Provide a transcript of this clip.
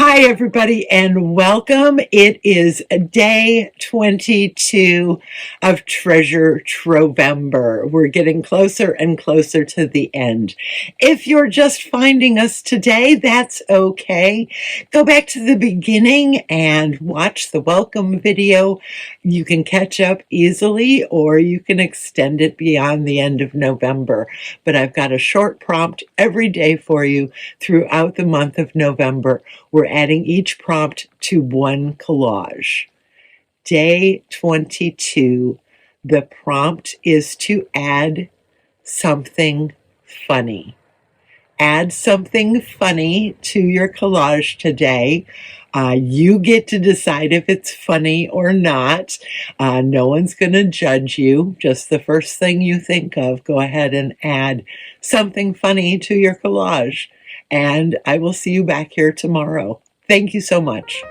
Hi, everybody, and welcome. It is day 22 of Treasure Trovember. We're getting closer and closer to the end. If you're just finding us today, that's okay. Go back to the beginning and watch the welcome video. You can catch up easily, or you can extend it beyond the end of November. But I've got a short prompt every day for you throughout the month of November. We're adding each prompt to one collage. Day 22, the prompt is to add something funny. Add something funny to your collage today. You get to decide if it's funny or not. No one's going to judge you. just the first thing you think of. Go ahead and add something funny to your collage. And I will see you back here tomorrow. Thank you so much.